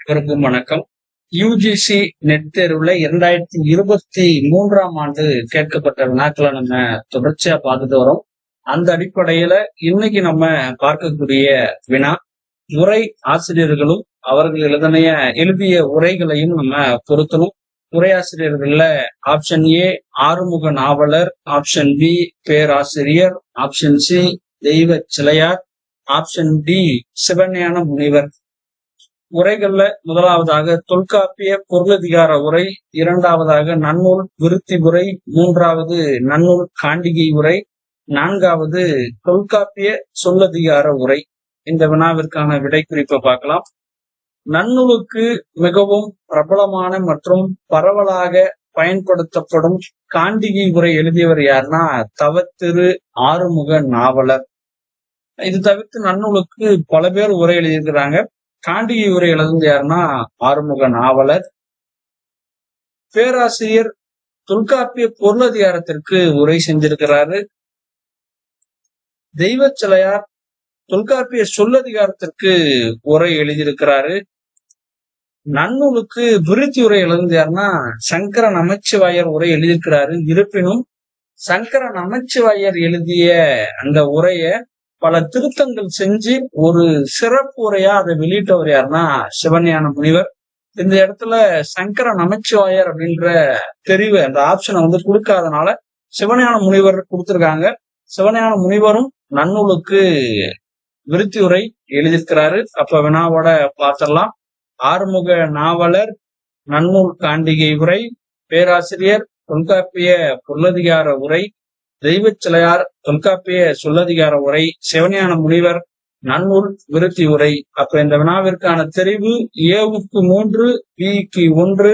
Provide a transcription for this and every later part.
அனைவருக்கும் வணக்கம். UGC net தேர்வுல 2023ஆம் ஆண்டு கேட்கப்பட்ட வினாக்களை நம்ம தொடர்ச்சியா பார்த்துட்டு வரோம். அந்த அடிப்படையில இன்னைக்கு நம்ம பார்க்கக்கூடிய வினா, உரை ஆசிரியர்களும் அவர்கள் எழுதிய உரைகளையும் நம்ம பொருத்தணும். உரையாசிரியர்கள்ல option A Arumuga Navalar, option B பேராசிரியர், option C Deiva Silaiyar, option D சிவஞான முனிவர். உரைகள்ல முதலாவதாக தொல்காப்பிய பொருளதிகார உரை, இரண்டாவதாக நன்னூல் விருத்தி உரை, மூன்றாவது நன்னூல் காண்டிகை உரை, நான்காவது தொல்காப்பிய சொல்லதிகார உரை. இந்த வினாவிற்கான விடை குறிப்பை பார்க்கலாம். நன்னூலுக்கு மிகவும் பிரபலமான மற்றும் பரவலாக பயன்படுத்தப்படும் காண்டிகை உரை எழுதியவர் யாருன்னா தவத்திரு ஆறுமுக நாவலர். இது தவிர்த்து நன்னூலுக்கு பல பேர் உரை எழுதியிருக்கிறாங்க. காண்டிகை உரை எழுதுவது யாருன்னா ஆறுமுக நாவலர். பேராசிரியர் தொல்காப்பிய பொருளதிகாரத்திற்கு உரை செஞ்சிருக்கிறாரு. தெய்வ சிலையார் தொல்காப்பிய சொல்லதிகாரத்திற்கு உரை எழுதியிருக்கிறாரு. நன்னூலுக்கு விருத்தி உரை எழுதுவது யாருன்னா சங்கர நமச்சிவாயர் உரை எழுதியிருக்கிறாரு. இருப்பினும் சங்கர நமச்சிவாயர் எழுதிய அந்த உரைய பல திருத்தங்கள் செஞ்சு ஒரு சிறப்பு உரையா அதை வெளியிட்டவர் யாருன்னா சிவஞான முனிவர். இந்த இடத்துல சங்கர நமச்சிவாயர் அப்படின்ற தெரிவு அந்த ஆப்ஷனை கொடுக்காதனால சிவஞான முனிவர் கொடுத்திருக்காங்க. சிவஞான முனிவரும் நன்னூலுக்கு விருத்தி உரை எழுதியிருக்கிறாரு. அப்ப வினாவோட பார்த்திடலாம். ஆறுமுக நாவலர் நன்னூல் காண்டிகை உரை, பேராசிரியர் தொல்காப்பிய பொருளதிகார உரை, தெய்வ சிலையார் தொல்காப்பிய சொல்லதிகார உரை, சிவஞான முனிவர் நன்னூல் விருத்தி உரை. அப்ப இந்த வினாவிற்கான தெரிவு ஏவுக்கு 3, பிக்கு 1,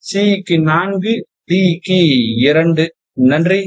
சிக்கு 4, டிக்கு 2. நன்றி.